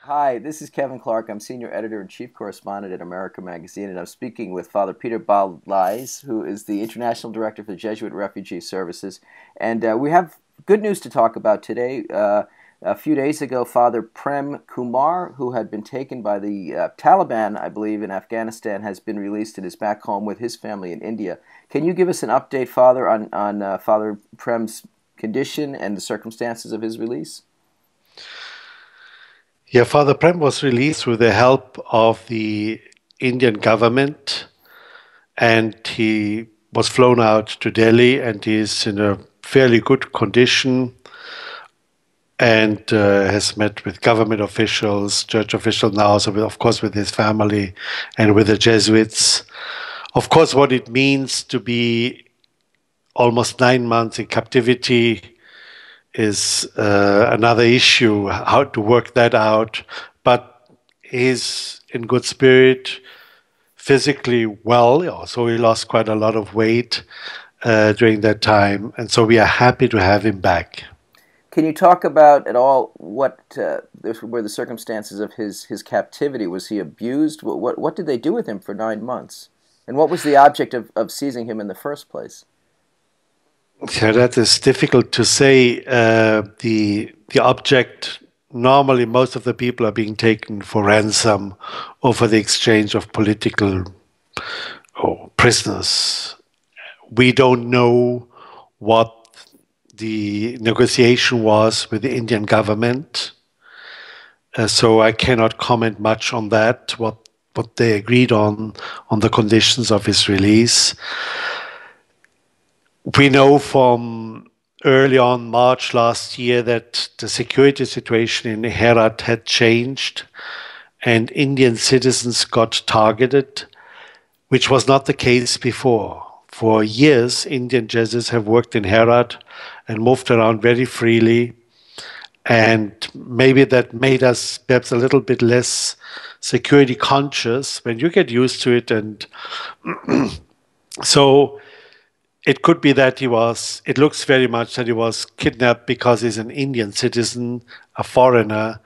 Hi, this is Kevin Clark. I'm Senior Editor and Chief Correspondent at America Magazine, and I'm speaking with Father Peter Balleis, who is the International Director for the Jesuit Refugee Services. And we have good news to talk about today. A few days ago, Father Prem Kumar, who had been taken by the Taliban, I believe, in Afghanistan, has been released and is back home with his family in India. Can you give us an update, Father, on Father Prem's condition and the circumstances of his release? Yeah, Father Prem was released with the help of the Indian government, and he was flown out to Delhi, and he is in a fairly good condition, and has met with government officials, church officials now, so of course with his family and with the Jesuits. Of course, what it means to be almost 9 months in captivity is another issue, how to work that out. But he's in good spirit, physically well, so he lost quite a lot of weight during that time. And so we are happy to have him back. Can you talk about at all what were the circumstances of his captivity? Was he abused? What did they do with him for 9 months? And what was the object of seizing him in the first place? Yeah, that is difficult to say. The object, normally most of the people are being taken for ransom or for the exchange of political prisoners. We don't know what the negotiation was with the Indian government, so I cannot comment much on that. What they agreed on the conditions of his release. We know from early on March last year that the security situation in Herat had changed and Indian citizens got targeted, which was not the case before. For years, Indian Jesuits have worked in Herat and moved around very freely, and maybe that made us perhaps a little bit less security conscious when you get used to it. And so it could be that it looks very much that he was kidnapped because he's an Indian citizen, a foreigner,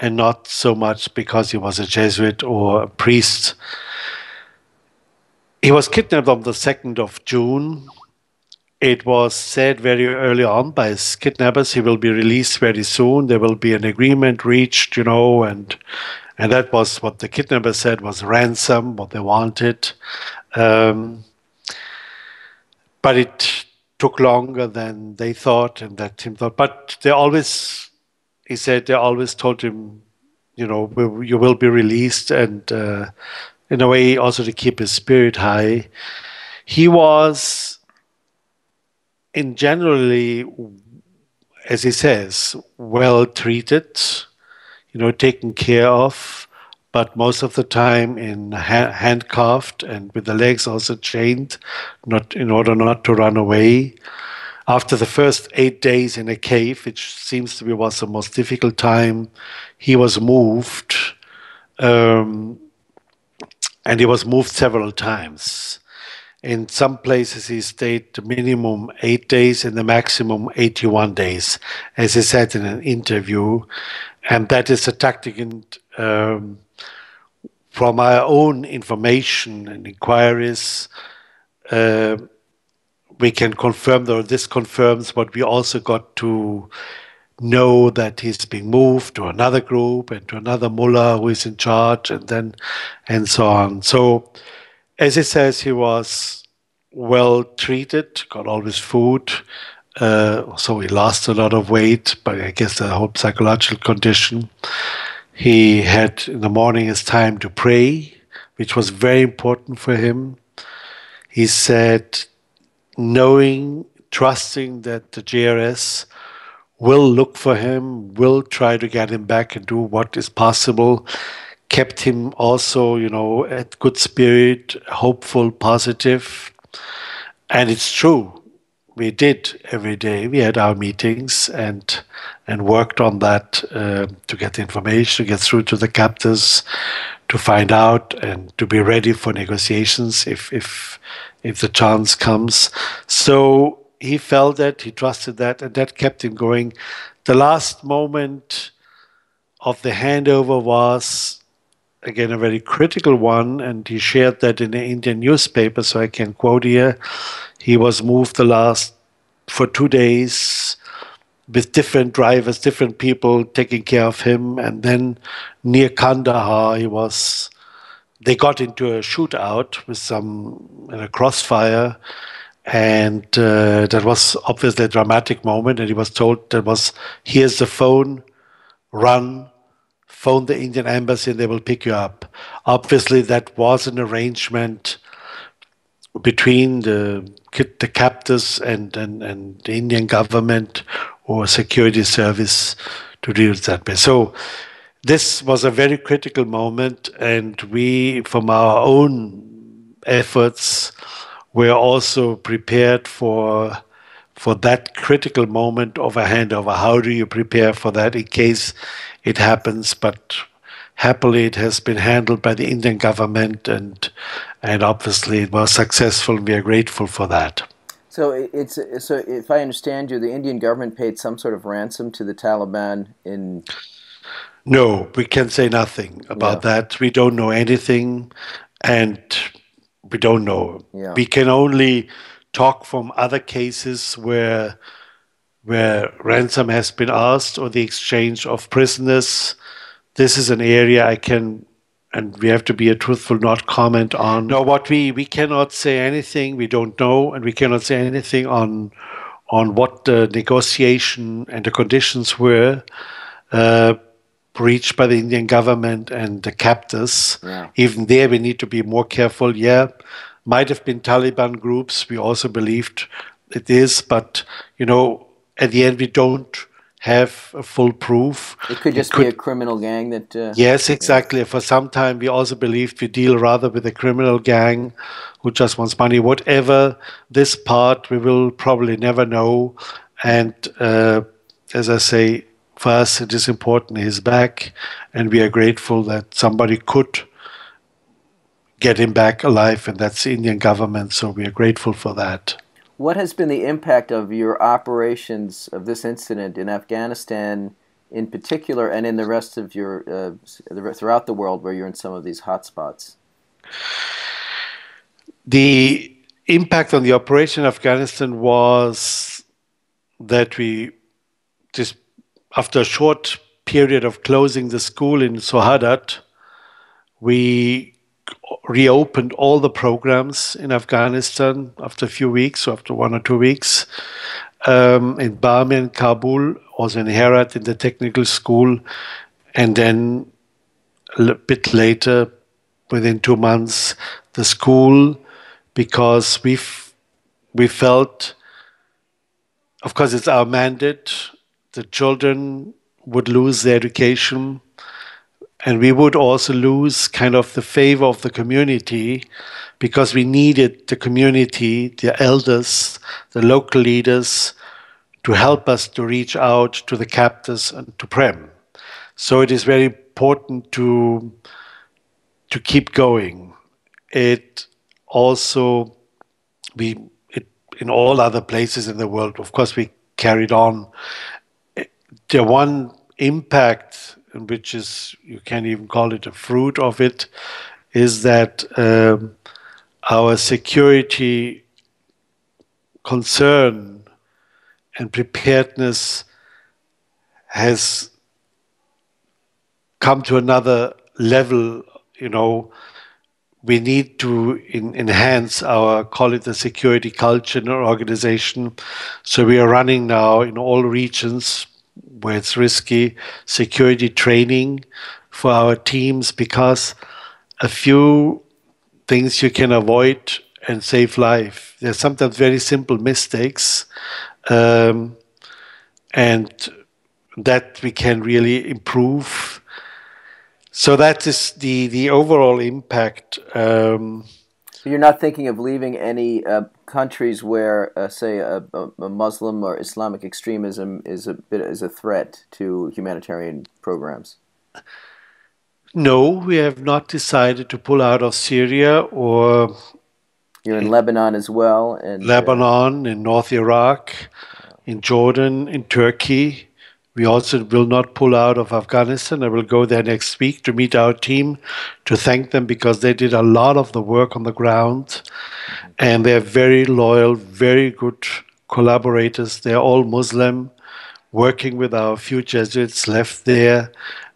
and not so much because he was a Jesuit or a priest. He was kidnapped on the 2nd of June. It was said very early on by his kidnappers he will be released very soon. There will be an agreement reached, and that was what the kidnappers said was ransom, what they wanted. Um, but it took longer than they thought and that Tim thought. But he said, they always told him, you will be released, and in a way also to keep his spirit high. He was, in generally, as he says, well treated, taken care of, but most of the time handcuffed and with the legs also chained, not in order not to run away. After the first 8 days in a cave, which seems to be was the most difficult time, he was moved, um, and he was moved several times. In some places, he stayed the minimum 8 days and the maximum 81 days, as he said in an interview. And that is a tactic. And from our own information and inquiries, uh, we can confirm, or this confirms what we also got to know, that he's being moved to another group and to another mullah who is in charge, and so on. So, as he says, he was well treated, got all his food. So he lost a lot of weight, but I guess the whole psychological condition. He had in the morning his time to pray, which was very important for him. He said, knowing, trusting that the J.R.S. will look for him, will try to get him back and do what is possible, kept him also, at good spirit, hopeful, positive. And it's true. We did every day. We had our meetings and worked on that to get information, to get through to the captors, to find out and to be ready for negotiations if the chance comes. So he felt that, he trusted that, and that kept him going. The last moment of the handover was, again, a very critical one, and he shared that in the Indian newspaper, so I can quote here. He was moved for 2 days with different drivers, different people taking care of him, and then near Kandahar, they got into a shootout with a crossfire, and that was obviously a dramatic moment, and he was told here's the phone, run, phone the Indian embassy and they will pick you up. Obviously, that was an arrangement between the captors and the Indian government or security service to deal with that. So this was a very critical moment, and we, from our own efforts, were also prepared for that critical moment of a handover. How do you prepare for that in case it happens? But happily, it has been handled by the Indian government, and obviously it was successful. We are grateful for that. So if I understand you, the Indian government paid some sort of ransom to the Taliban in. No, we can say nothing about that. We don't know anything, and we don't know. Yeah. We can only talk from other cases where ransom has been asked or the exchange of prisoners. This is an area I can, and we have to be truthful, not comment on. No, what we cannot say anything. We don't know, and we cannot say anything on what the negotiation and the conditions were reached by the Indian government and the captors. Yeah. Even there, we need to be more careful. Yeah, might have been Taliban groups. We also believed it is, but at the end, we don't have a full proof. It could just be a criminal gang that. Yes, exactly. Yeah. For some time, we also believed we deal rather with a criminal gang who just wants money. Whatever this part, we will probably never know. And as I say, for us, it is important he's back, and we are grateful that somebody could get him back alive, and that's the Indian government. So we are grateful for that. What has been the impact of your operations of this incident in Afghanistan in particular and in the rest of your throughout the world where you're in some of these hotspots? The impact on the operation in Afghanistan was that we just, after a short period of closing the school in Sohadat, we reopened all the programs in Afghanistan after a few weeks, or after 1 or 2 weeks. In Bamia and Kabul, also in Herat in the technical school, and then a bit later, within 2 months, the school, because we felt, of course, it's our mandate, the children would lose their education, and we would also lose kind of the favor of the community, because we needed the community, the elders, the local leaders, to help us to reach out to the captors and to Prem. So it is very important to keep going. It also, in all other places in the world, of course, we carried on. The one impact, which is, you can't even call it a fruit of it, is that our security concern and preparedness has come to another level. We need to enhance our, call it the security culture in our organization. So we are running now in all regions where it's risky, security training for our teams, because a few things you can avoid and save life. There's sometimes very simple mistakes, and that we can really improve. So that is the overall impact. You're not thinking of leaving any countries where, say, a Muslim or Islamic extremism is a threat to humanitarian programs? No, we have not decided to pull out of Syria, or you're in Lebanon as well, and Lebanon, in North Iraq, in Jordan, in Turkey, We also will not pull out of Afghanistan. I will go there next week to meet our team to thank them because they did a lot of the work on the ground. Mhm. And they're very loyal, very good collaborators. They're all Muslim, working with our few Jesuits left there.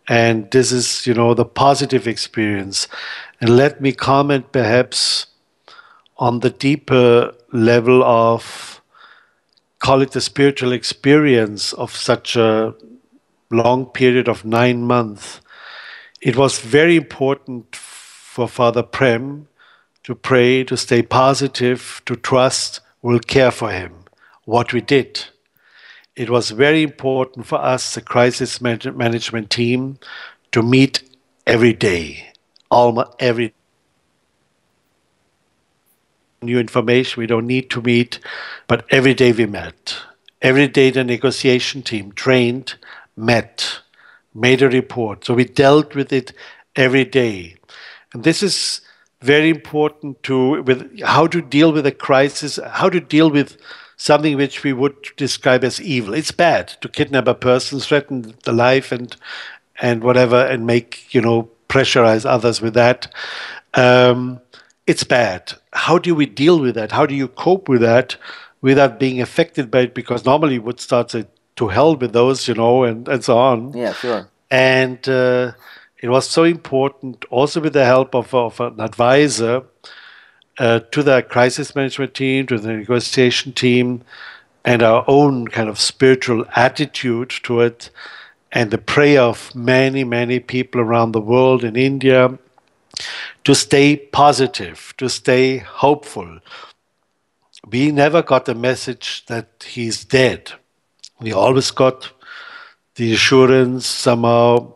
And this is, the positive experience. And let me comment perhaps on the deeper level of, call it the spiritual experience of such a long period of 9 months. It was very important for Father Prem to pray, to stay positive, to trust we'll care for him. What we did. It was very important for us, the crisis management team, to meet every day, almost every new information. We don't need to meet, but every day we met. Every day the negotiation team trained, met, made a report. So we dealt with it every day. And this is very important with how to deal with a crisis, how to deal with something which we would describe as evil. It's bad to kidnap a person, threaten the life and whatever, and make, pressurize others with that. Um, it's bad. How do we deal with that? How do you cope with that without being affected by it? Because normally you would start to hell with those, and so on. Yeah, sure. And it was so important, also with the help of an advisor to the crisis management team, to the negotiation team, and our own kind of spiritual attitude to it, and the prayer of many, many people around the world in India to stay positive, to stay hopeful. We never got the message that he's dead. We always got the assurance somehow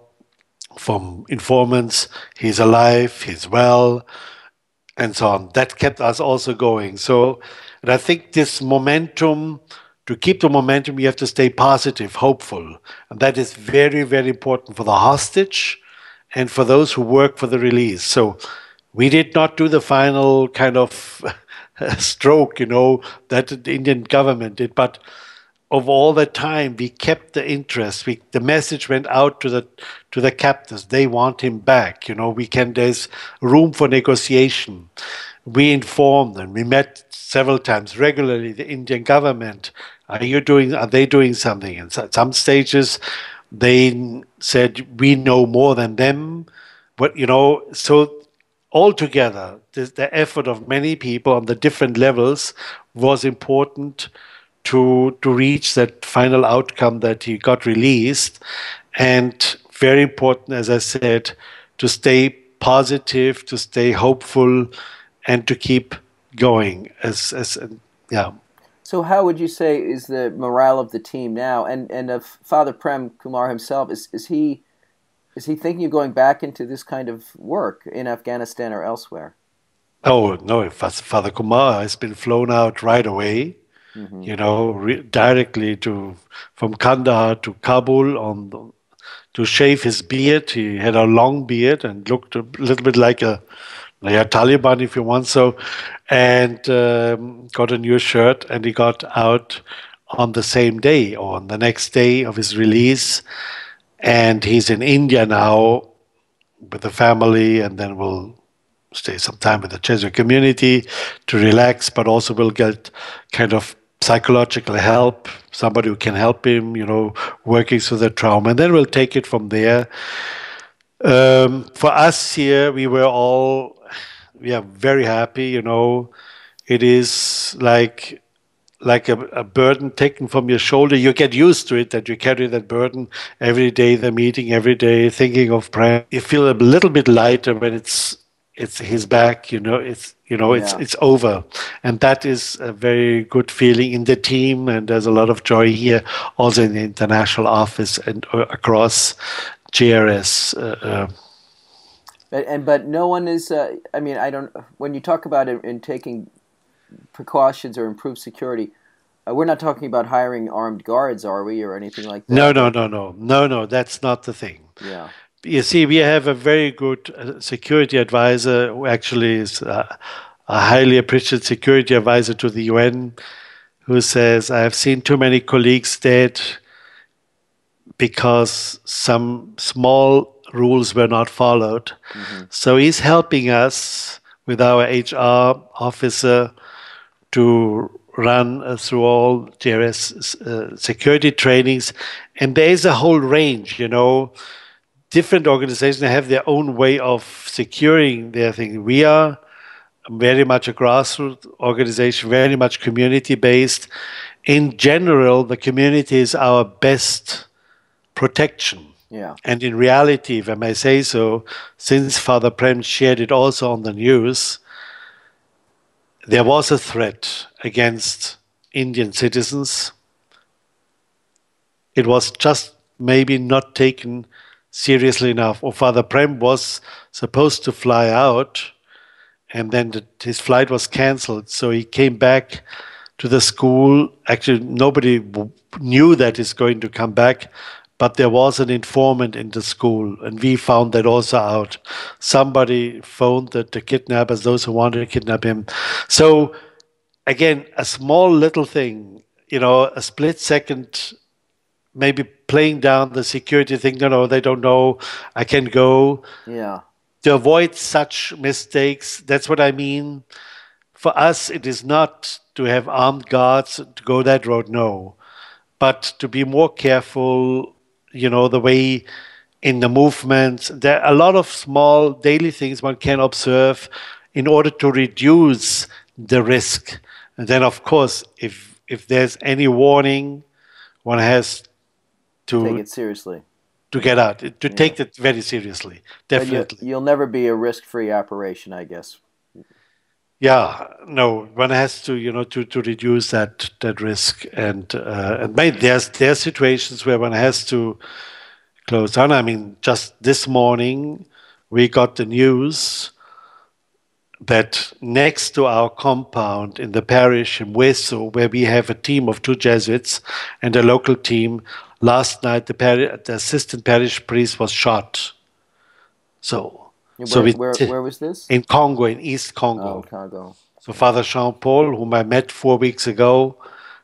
from informants he's alive, he's well, and so on. That kept us also going. So, and I think this momentum, to keep the momentum, you have to stay positive, hopeful. And that is very, very important for the hostage and for those who work for the release. So we did not do the final kind of stroke, that the Indian government did, but of all the time we kept the interest. The message went out to the captors. They want him back. There's room for negotiation. We informed them. We met several times regularly. The Indian government. Are they doing something? And at some stages, they said we know more than them. But so altogether, the effort of many people on the different levels was important to reach that final outcome that he got released. And very important, as I said, to stay positive, to stay hopeful, and to keep going. Yeah. So, how would you say is the morale of the team now, and of Father Prem Kumar himself? Is he thinking of going back into this kind of work in Afghanistan or elsewhere? Oh no, Father Kumar has been flown out right away. Hmm. Directly from Kandahar to Kabul to shave his beard. He had a long beard and looked a little bit like a Taliban, if you want so, and got a new shirt. And he got out on the same day or on the next day of his release. And he's in India now with the family, and then we'll stay some time with the Jesuit community to relax, but also will get kind of psychological help, somebody who can help him, working through the trauma. And then we'll take it from there. For us here, we are very happy, It is like a burden taken from your shoulder. You get used to it that you carry that burden every day, the meeting every day, thinking of prayer. You feel a little bit lighter when it's his back. Yeah. It's over, and that is a very good feeling in the team. And there's a lot of joy here, also in the international office and across J.R.S. But no one is. I mean, I don't. When you talk about it in taking precautions or improved security, we're not talking about hiring armed guards, are we, or anything like No, that? no, Or no, no, no, no. That's not the thing. yeah. You see, we have a very good security advisor who actually is a highly appreciated security advisor to the UN, who says, I have seen too many colleagues dead because some small rules were not followed. Mm-hmm. So he's helping us with our HR officer to run through all J.R.S. Security trainings. And there is a whole range, you know. Different organizations have their own way of securing their thing. We are very much a grassroots organization, very much community based. In general, the community is our best protection. Yeah. And in reality, if I may say so, since Father Prem shared it also on the news, there was a threat against Indian citizens. It was just maybe not taken seriously enough. Or Father Prem was supposed to fly out, and then his flight was cancelled. So he came back to the school. Actually, nobody knew that he's going to come back, but there was an informant in the school, and we found that also out. Somebody phoned the kidnappers, those who wanted to kidnap him. So again, a small little thing, you know, a split second, maybe playing down the security thing. No, they don't know. I can go. Yeah. To avoid such mistakes, that's what I mean. For us, it is not to have armed guards to go that road, no. But to be more careful, you know, the way in the movements. There are a lot of small daily things one can observe in order to reduce the risk. And then, of course, if there's any warning, one has Take to it seriously. get out, to Yeah. take it very seriously, definitely. But you'll never be a risk-free operation, I guess. Yeah, no, one has to, you know, to reduce that risk, and maybe there's situations where one has to close down. I mean, just this morning we got the news that next to our compound in the parish in Weso, where we have a team of 2 Jesuits and a local team, last night the assistant parish priest was shot. So Where was this? in Congo, in East Congo. Oh, Congo. So Father Jean-Paul, whom I met 4 weeks ago,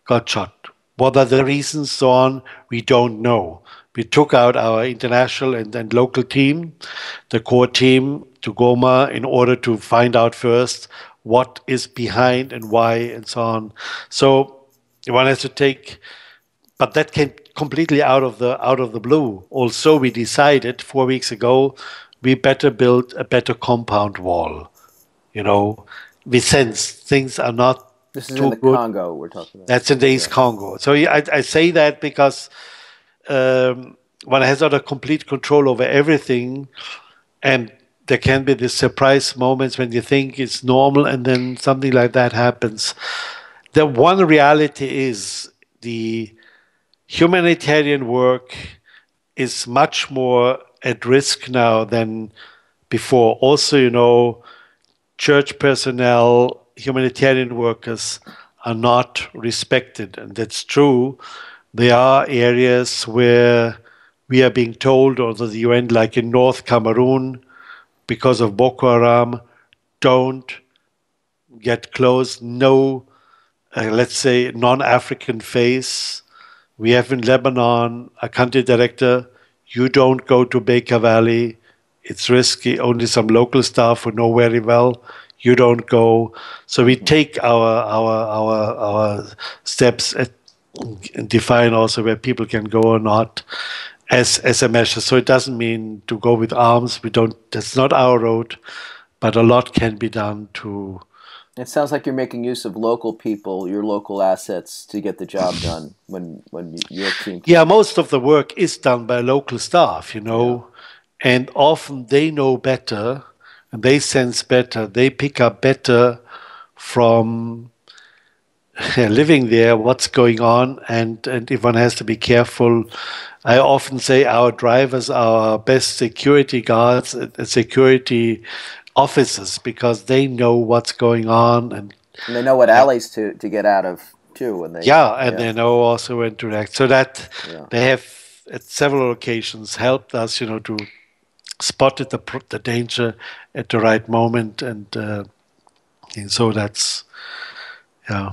got shot. What are the reasons, so on? We don't know. We took out our international and local team, the core team, to Goma in order to find out first what is behind and why and so on. So one has to take, but that came completely out of the blue. Also, we decided 4 weeks ago we better build a better compound wall. You know, we sense things are not This is too in the good. Congo we're talking about. That's in the East Congo. So I say that because one has not a complete control over everything, and there can be these surprise moments when you think it's normal and then something like that happens. The one reality is the humanitarian work is much more at risk now than before. Also, you know, church personnel, humanitarian workers are not respected. And that's true. There are areas where we are being told, although the UN, like in North Cameroon, because of Boko Haram, don't get close. No, let's say, non-African face. We have in Lebanon a country director. You don't go to Baker Valley. It's risky. Only some local staff who know very well. You don't go. So we take our steps and define also where people can go or not as a measure. So it doesn't mean to go with arms. We don't. That's not our road. But a lot can be done to. It sounds like you're making use of local people, your local assets, to get the job done when your team. Yeah, most of the work is done by local staff, you know, Yeah. and often they know better and they sense better. They pick up better from living there what's going on, and if one has to be careful. I often say our drivers are our best security guards and security officers because they know what's going on And they know what alleys to get out of too when they. yeah, and they know also when to act. So that they have at several occasions helped us, you know, to spot the danger at the right moment, and so that's yeah.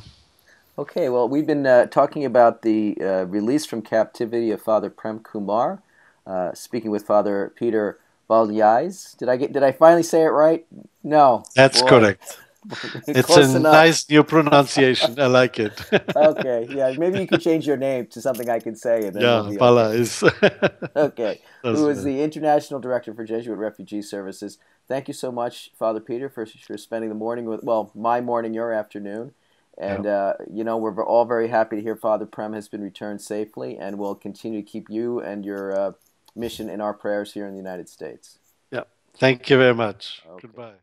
Okay, well, we've been talking about the release from captivity of Father Prem Kumar, speaking with Father Peter Balleis. Did I finally say it right? No, That's boy, correct. It's a close enough. nice new pronunciation. I like it. Okay, yeah, maybe you could change your name to something I can say, and then we'll Yeah, be okay. Balleis. Okay, That's who is right. the International Director for Jesuit Refugee Services. Thank you so much, Father Peter, for spending the morning with, well, my morning, your afternoon. Yeah. And, we're all very happy to hear Father Prem has been returned safely, and we'll continue to keep you and your mission in our prayers here in the United States. Yeah. Thank you very much. Okay. Goodbye.